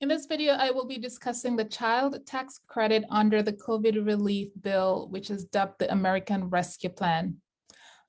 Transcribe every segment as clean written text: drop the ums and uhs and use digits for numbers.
In this video, I will be discussing the child tax credit under the COVID relief bill, which is dubbed the American Rescue Plan.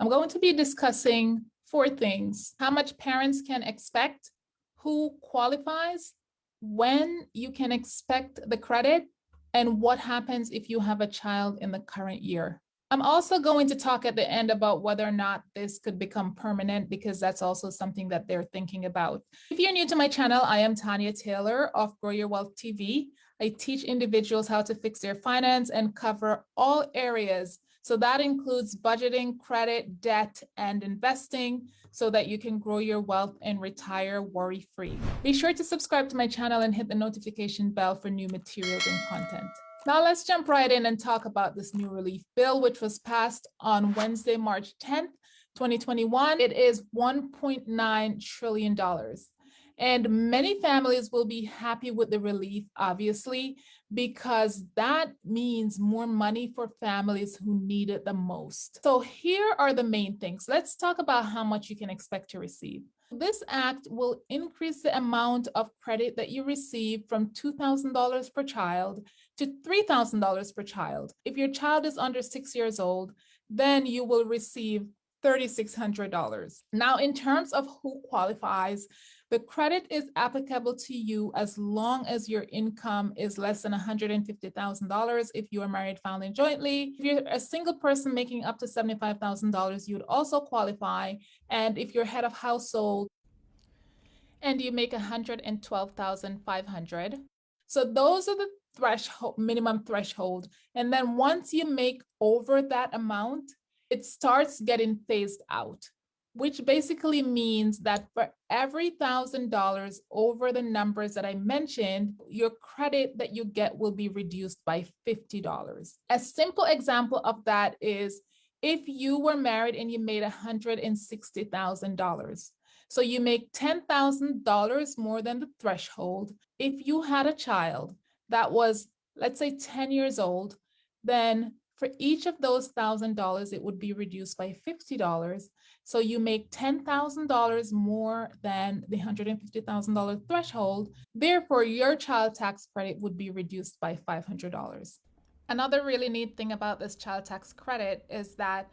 I'm going to be discussing four things: how much parents can expect, who qualifies, when you can expect the credit, and what happens if you have a child in the current year. I'm also going to talk at the end about whether or not this could become permanent, because that's also something that they're thinking about. If you're new to my channel, I am Tanya Taylor of Grow Your Wealth TV. I teach individuals how to fix their finance and cover all areas. So that includes budgeting, credit, debt, and investing so that you can grow your wealth and retire worry-free. Be sure to subscribe to my channel and hit the notification bell for new materials and content. Now let's jump right in and talk about this new relief bill, which was passed on Wednesday, March 10th, 2021. It is $1.9 trillion. And many families will be happy with the relief, obviously, because that means more money for families who need it the most. So here are the main things. Let's talk about how much you can expect to receive. This act will increase the amount of credit that you receive from $2,000 per child to $3,000 per child. If your child is under 6 years old, then you will receive $3,600. Now, in terms of who qualifies, the credit is applicable to you as long as your income is less than $150,000 if you are married, filing jointly. If you're a single person making up to $75,000, you would also qualify. And if you're head of household and you make $112,500, so those are the minimum threshold. And then once you make over that amount, it starts getting phased out, which basically means that for every $1,000 over the numbers that I mentioned, your credit that you get will be reduced by $50. A simple example of that is if you were married and you made $160,000. So you make $10,000 more than the threshold. If you had a child that was, let's say, 10 years old, then for each of those $1,000, it would be reduced by $50. So you make $10,000 more than the $150,000 threshold. Therefore, your child tax credit would be reduced by $500. Another really neat thing about this child tax credit is that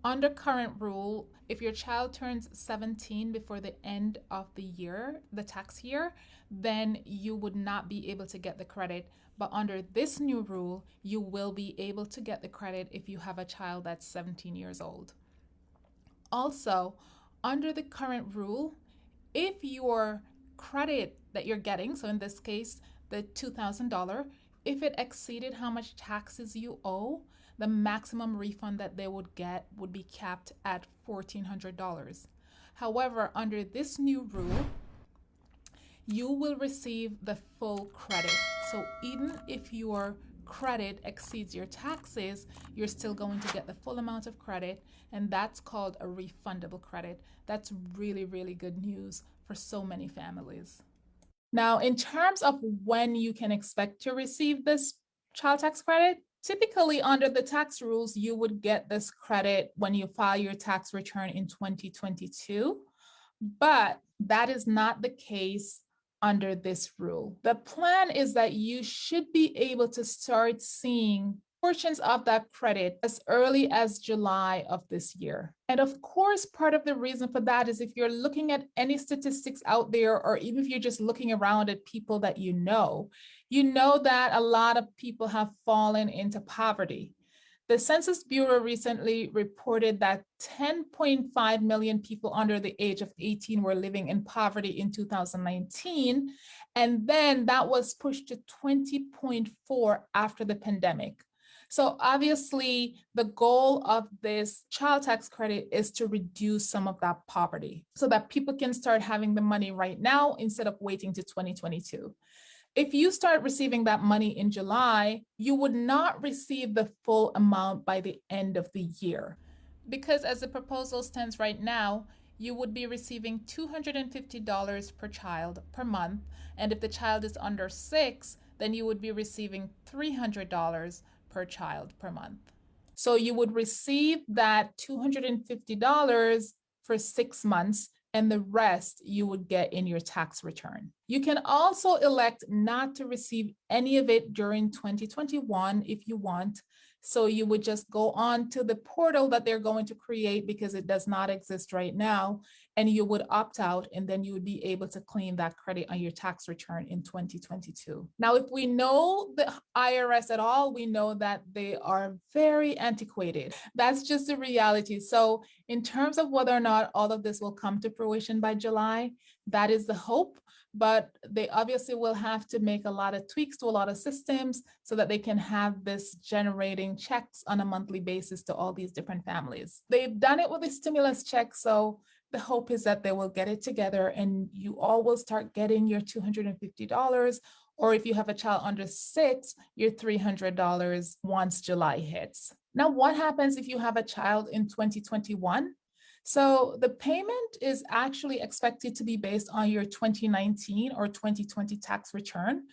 under current rule, if your child turns 17 before the end of the year, the tax year, then you would not be able to get the credit. But under this new rule, you will be able to get the credit if you have a child that's 17 years old. Also, under the current rule, if your credit that you're getting, so in this case, the $2,000, if it exceeded how much taxes you owe, the maximum refund that they would get would be capped at $1,400. However, under this new rule, you will receive the full credit. So even if your credit exceeds your taxes, you're still going to get the full amount of credit, and that's called a refundable credit. That's really, really good news for so many families. Now, in terms of when you can expect to receive this child tax credit, typically under the tax rules, you would get this credit when you file your tax return in 2022, but that is not the case under this rule. The plan is that you should be able to start seeing portions of that credit as early as July of this year. And of course, part of the reason for that is if you're looking at any statistics out there, or even if you're just looking around at people that you know that a lot of people have fallen into poverty. The Census Bureau recently reported that 10.5 million people under the age of 18 were living in poverty in 2019, and then that was pushed to 20.4 after the pandemic. So obviously, the goal of this child tax credit is to reduce some of that poverty so that people can start having the money right now instead of waiting to 2022. If you start receiving that money in July, you would not receive the full amount by the end of the year. Because as the proposal stands right now, you would be receiving $250 per child per month. And if the child is under 6, then you would be receiving $300 per child per month. So you would receive that $250 for 6 months, and the rest you would get in your tax return. You can also elect not to receive any of it during 2021 if you want. So you would just go on to the portal that they're going to create, because it does not exist right now, and you would opt out, and then you would be able to claim that credit on your tax return in 2022. Now, if we know the IRS at all, we know that they are very antiquated. That's just the reality. So in terms of whether or not all of this will come to fruition by July, that is the hope. But they obviously will have to make a lot of tweaks to a lot of systems so that they can have this generating checks on a monthly basis to all these different families. They've done it with the stimulus check, so the hope is that they will get it together and you all will start getting your $250, or if you have a child under 6, your $300 once July hits. Now, what happens if you have a child in 2021? So the payment is actually expected to be based on your 2019 or 2020 tax return.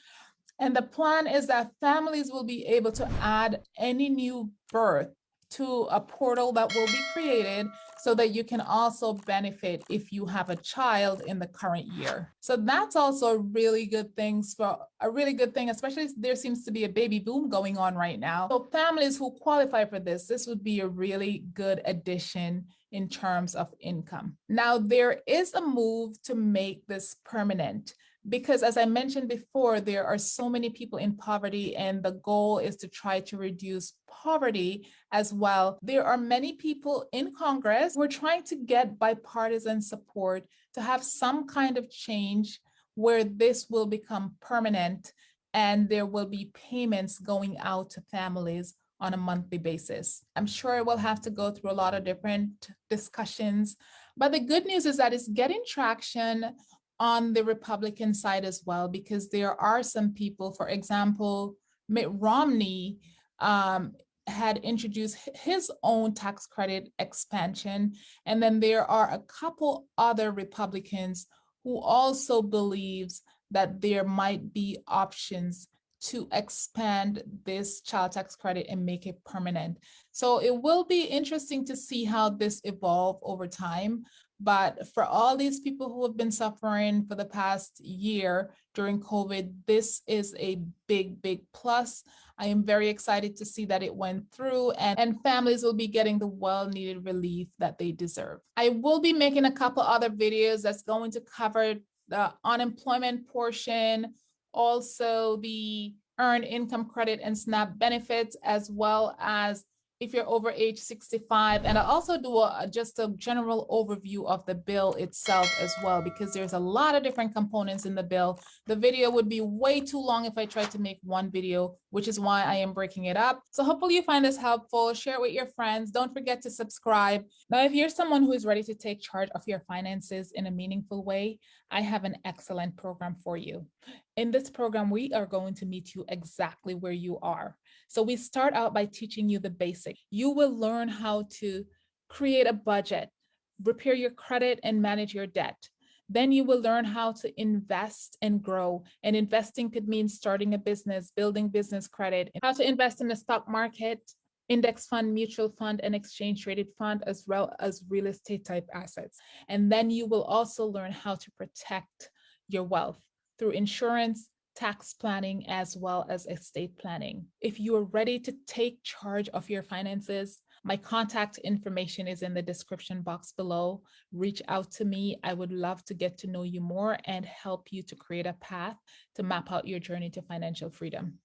And the plan is that families will be able to add any new birth to a portal that will be created so that you can also benefit if you have a child in the current year. So that's also a really good thing, especially there seems to be a baby boom going on right now. So families who qualify for this would be a really good addition in terms of income. Now, there is a move to make this permanent, because as I mentioned before, there are so many people in poverty, and the goal is to try to reduce poverty as well. There are many people in Congress who are trying to get bipartisan support to have some kind of change where this will become permanent and there will be payments going out to families on a monthly basis. I'm sure it will have to go through a lot of different discussions, but the good news is that it's getting traction on the Republican side as well, because there are some people, for example, Mitt Romney had introduced his own tax credit expansion. And then there are a couple other Republicans who also believes that there might be options to expand this child tax credit and make it permanent. So it will be interesting to see how this evolve over time. But for all these people who have been suffering for the past year during COVID, this is a big, big plus. I am very excited to see that it went through, and families will be getting the well-needed relief that they deserve. I will be making a couple other videos that's going to cover the unemployment portion, also the earned income credit and SNAP benefits, as well as if you're over age 65. And I also do just a general overview of the bill itself as well, because there's a lot of different components in the bill. The video would be way too long if I tried to make one video, which is why I am breaking it up. So hopefully you find this helpful. Share it with your friends. Don't forget to subscribe. Now, if you're someone who is ready to take charge of your finances in a meaningful way, I have an excellent program for you. In this program, we are going to meet you exactly where you are. So we start out by teaching you the basics. You will learn how to create a budget, repair your credit, and manage your debt. Then you will learn how to invest and grow. And investing could mean starting a business, building business credit, how to invest in the stock market, index fund, mutual fund, and exchange traded fund, as well as real estate type assets. And then you will also learn how to protect your wealth through insurance, tax planning, as well as estate planning. If you are ready to take charge of your finances, my contact information is in the description box below. Reach out to me. I would love to get to know you more and help you to create a path to map out your journey to financial freedom.